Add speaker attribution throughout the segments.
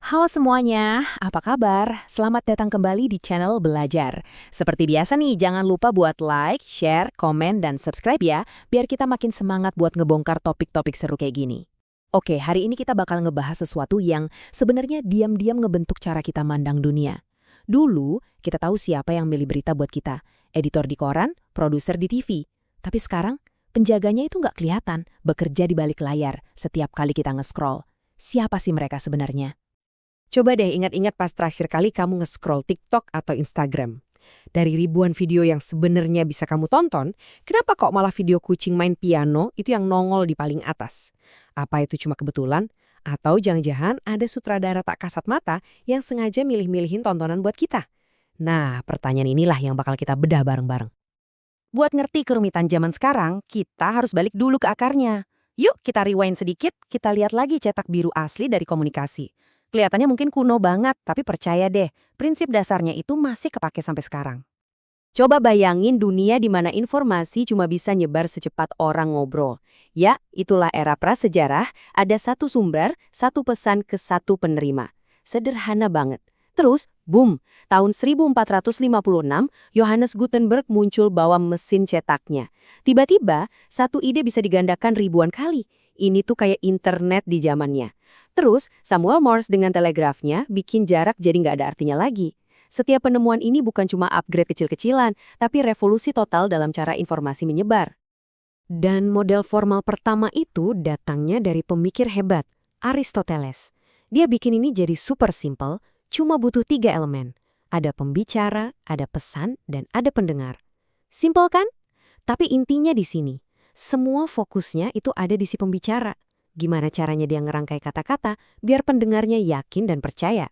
Speaker 1: Halo semuanya, apa kabar? Selamat datang kembali di channel Belajar. Seperti biasa nih, jangan lupa buat like, share, komen, dan subscribe ya, biar kita makin semangat buat ngebongkar topik-topik seru kayak gini. Oke, hari ini kita bakal ngebahas sesuatu yang sebenarnya diam-diam ngebentuk cara kita mandang dunia. Dulu, kita tahu siapa yang milih berita buat kita, editor di koran, produser di TV. Tapi sekarang, penjaganya itu nggak kelihatan, bekerja di balik layar setiap kali kita nge-scroll. Siapa sih mereka sebenarnya? Coba deh ingat-ingat pas terakhir kali kamu nge-scroll TikTok atau Instagram. Dari ribuan video yang sebenarnya bisa kamu tonton, kenapa kok malah video kucing main piano itu yang nongol di paling atas? Apa itu cuma kebetulan? Atau jangan-jangan ada sutradara tak kasat mata yang sengaja milih-milihin tontonan buat kita? Nah, pertanyaan inilah yang bakal kita bedah bareng-bareng. Buat ngerti kerumitan zaman sekarang, kita harus balik dulu ke akarnya. Yuk kita rewind sedikit, kita lihat lagi cetak biru asli dari komunikasi. Kelihatannya mungkin kuno banget, tapi percaya deh, prinsip dasarnya itu masih kepake sampai sekarang. Coba bayangin dunia di mana informasi cuma bisa nyebar secepat orang ngobrol. Ya, itulah era prasejarah, ada satu sumber, satu pesan ke satu penerima. Sederhana banget. Terus, boom, tahun 1456, Johannes Gutenberg muncul bawa mesin cetaknya. Tiba-tiba, satu ide bisa digandakan ribuan kali. Ini tuh kayak internet di zamannya. Terus, Samuel Morse dengan telegrafnya bikin jarak jadi nggak ada artinya lagi. Setiap penemuan ini bukan cuma upgrade kecil-kecilan, tapi revolusi total dalam cara informasi menyebar. Dan model formal pertama itu datangnya dari pemikir hebat, Aristoteles. Dia bikin ini jadi super simple, cuma butuh 3 elemen. Ada pembicara, ada pesan, dan ada pendengar. Simple kan? Tapi intinya di sini. Semua fokusnya itu ada di si pembicara. Gimana caranya dia ngerangkai kata-kata biar pendengarnya yakin dan percaya.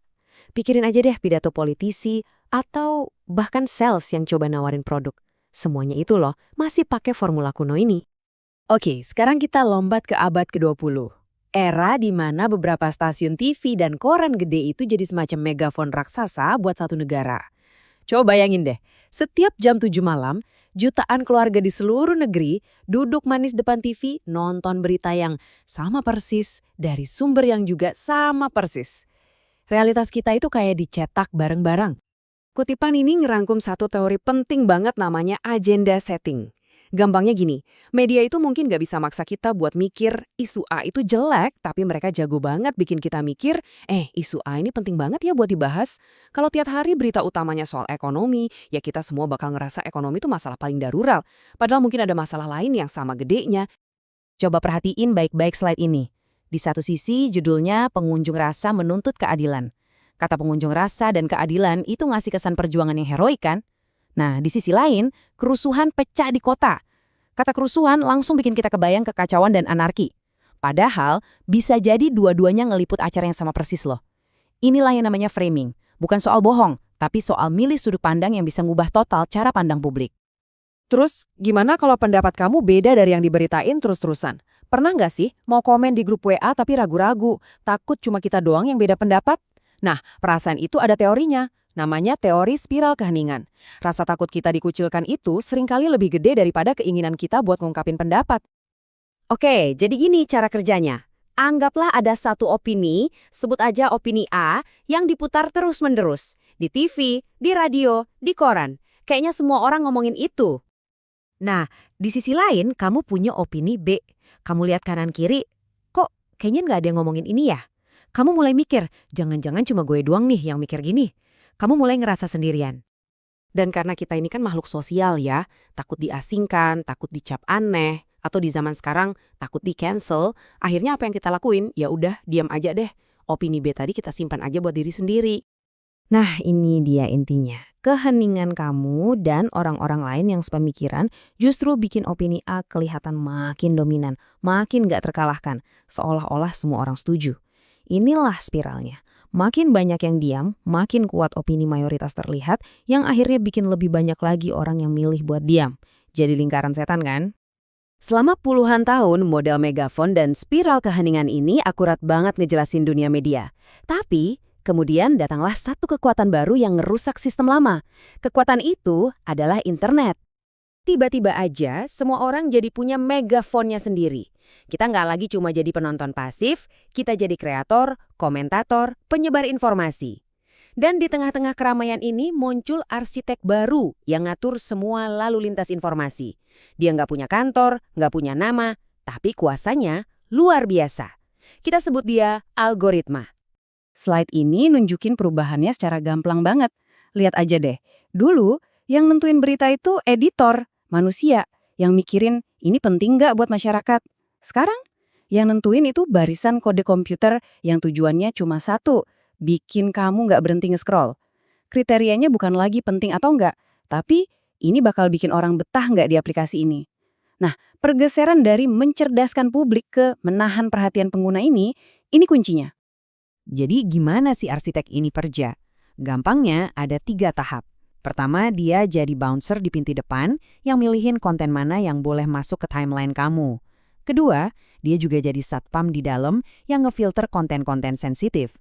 Speaker 1: Pikirin aja deh pidato politisi atau bahkan sales yang coba nawarin produk. Semuanya itu loh masih pakai formula kuno ini. Oke, sekarang kita lombat ke abad ke-20. Era di mana beberapa stasiun TV dan koran gede itu jadi semacam megafon raksasa buat satu negara. Coba bayangin deh, setiap jam 7 malam, jutaan keluarga di seluruh negeri duduk manis depan TV nonton berita yang sama persis dari sumber yang juga sama persis. Realitas kita itu kayak dicetak bareng-bareng. Kutipan ini ngerangkum satu teori penting banget namanya agenda setting. Gampangnya gini, media itu mungkin nggak bisa maksa kita buat mikir isu A itu jelek, tapi mereka jago banget bikin kita mikir, isu A ini penting banget ya buat dibahas. Kalau tiap hari berita utamanya soal ekonomi, ya kita semua bakal ngerasa ekonomi itu masalah paling darurat. Padahal mungkin ada masalah lain yang sama gedenya. Coba perhatiin baik-baik slide ini. Di satu sisi judulnya pengunjuk rasa menuntut keadilan. Kata pengunjuk rasa dan keadilan itu ngasih kesan perjuangan yang heroik kan? Nah, di sisi lain, kerusuhan pecah di kota. Kata kerusuhan langsung bikin kita kebayang kekacauan dan anarki. Padahal, bisa jadi dua-duanya ngeliput acara yang sama persis loh. Inilah yang namanya framing. Bukan soal bohong, tapi soal milih sudut pandang yang bisa ngubah total cara pandang publik. Terus, gimana kalau pendapat kamu beda dari yang diberitain terus-terusan? Pernah nggak sih mau komen di grup WA tapi ragu-ragu, takut cuma kita doang yang beda pendapat? Nah, perasaan itu ada teorinya. Namanya teori spiral keheningan. Rasa takut kita dikucilkan itu seringkali lebih gede daripada keinginan kita buat ngungkapin pendapat. Oke, jadi gini cara kerjanya. Anggaplah ada satu opini, sebut aja opini A, yang diputar terus-menerus. Di TV, di radio, di koran. Kayaknya semua orang ngomongin itu. Nah, di sisi lain kamu punya opini B. Kamu lihat kanan kiri, kok kayaknya nggak ada yang ngomongin ini ya? Kamu mulai mikir, jangan-jangan cuma gue doang nih yang mikir gini. Kamu mulai ngerasa sendirian. Dan karena kita ini kan makhluk sosial ya, takut diasingkan, takut dicap aneh, atau di zaman sekarang takut di-cancel, akhirnya apa yang kita lakuin? Ya udah, diam aja deh. Opini B tadi kita simpan aja buat diri sendiri. Nah, ini dia intinya. Keheningan kamu dan orang-orang lain yang sepemikiran justru bikin opini A kelihatan makin dominan, makin gak terkalahkan, seolah-olah semua orang setuju. Inilah spiralnya. Makin banyak yang diam, makin kuat opini mayoritas terlihat, yang akhirnya bikin lebih banyak lagi orang yang milih buat diam. Jadi lingkaran setan kan? Selama puluhan tahun, model megafon dan spiral keheningan ini akurat banget ngejelasin dunia media. Tapi, kemudian datanglah satu kekuatan baru yang ngerusak sistem lama. Kekuatan itu adalah internet. Tiba-tiba aja semua orang jadi punya megafonnya sendiri. Kita nggak lagi cuma jadi penonton pasif, kita jadi kreator, komentator, penyebar informasi. Dan di tengah-tengah keramaian ini muncul arsitek baru yang ngatur semua lalu lintas informasi. Dia nggak punya kantor, nggak punya nama, tapi kuasanya luar biasa. Kita sebut dia algoritma.
Speaker 2: Slide ini nunjukin perubahannya secara gamblang banget. Lihat aja deh, dulu yang nentuin berita itu editor, manusia, yang mikirin ini penting nggak buat masyarakat. Sekarang, yang nentuin itu barisan kode komputer yang tujuannya cuma satu, bikin kamu nggak berhenti nge-scroll. Kriterianya bukan lagi penting atau nggak, tapi ini bakal bikin orang betah nggak di aplikasi ini. Nah, pergeseran dari mencerdaskan publik ke menahan perhatian pengguna ini kuncinya.
Speaker 1: Jadi gimana sih arsitek ini kerja? Gampangnya ada 3 tahap. Pertama, dia jadi bouncer di pintu depan yang milihin konten mana yang boleh masuk ke timeline kamu. Kedua, dia juga jadi satpam di dalam yang ngefilter konten-konten sensitif.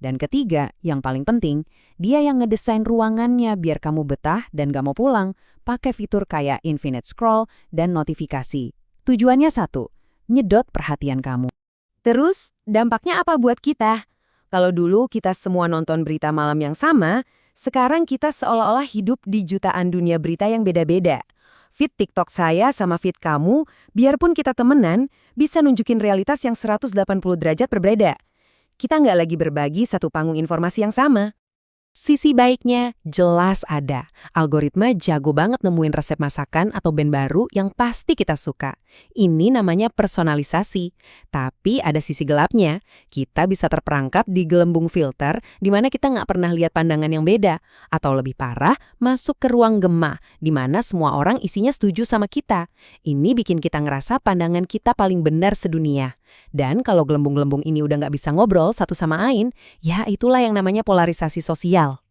Speaker 1: Dan ketiga, yang paling penting, dia yang ngedesain ruangannya biar kamu betah dan gak mau pulang, pakai fitur kayak infinite scroll dan notifikasi. Tujuannya satu, nyedot perhatian kamu. Terus, dampaknya apa buat kita? Kalau dulu kita semua nonton berita malam yang sama, sekarang kita seolah-olah hidup di jutaan dunia berita yang beda-beda. Feed TikTok saya sama feed kamu, biarpun kita temenan, bisa nunjukin realitas yang 180 derajat berbeda. Kita nggak lagi berbagi satu panggung informasi yang sama. Sisi baiknya jelas ada. Algoritma jago banget nemuin resep masakan atau band baru yang pasti kita suka. Ini namanya personalisasi. Tapi ada sisi gelapnya. Kita bisa terperangkap di gelembung filter di mana kita nggak pernah lihat pandangan yang beda. Atau lebih parah, masuk ke ruang gema di mana semua orang isinya setuju sama kita. Ini bikin kita ngerasa pandangan kita paling benar sedunia. Dan kalau gelembung-gelembung ini udah nggak bisa ngobrol satu sama lain, ya itulah yang namanya polarisasi sosial.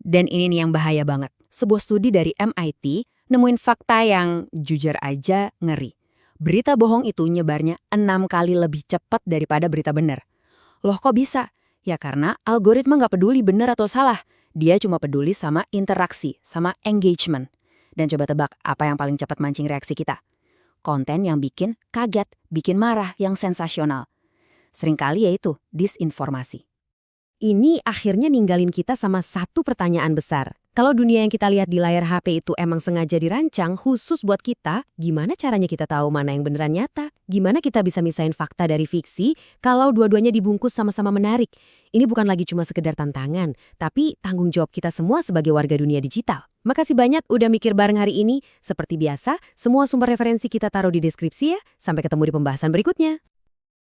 Speaker 1: Dan ini nih yang bahaya banget. Sebuah studi dari MIT nemuin fakta yang jujur aja ngeri. Berita bohong itu nyebarnya 6 kali lebih cepat daripada berita benar. Loh kok bisa? Ya karena algoritma nggak peduli benar atau salah. Dia cuma peduli sama interaksi, sama engagement. Dan coba tebak apa yang paling cepat mancing reaksi kita? Konten yang bikin kaget, bikin marah, yang sensasional. Seringkali yaitu disinformasi. Ini akhirnya ninggalin kita sama satu pertanyaan besar. Kalau dunia yang kita lihat di layar HP itu emang sengaja dirancang khusus buat kita, gimana caranya kita tahu mana yang beneran nyata? Gimana kita bisa misahin fakta dari fiksi kalau dua-duanya dibungkus sama-sama menarik? Ini bukan lagi cuma sekedar tantangan, tapi tanggung jawab kita semua sebagai warga dunia digital. Makasih banyak udah mikir bareng hari ini. Seperti biasa, semua sumber referensi kita taruh di deskripsi ya. Sampai ketemu di pembahasan berikutnya.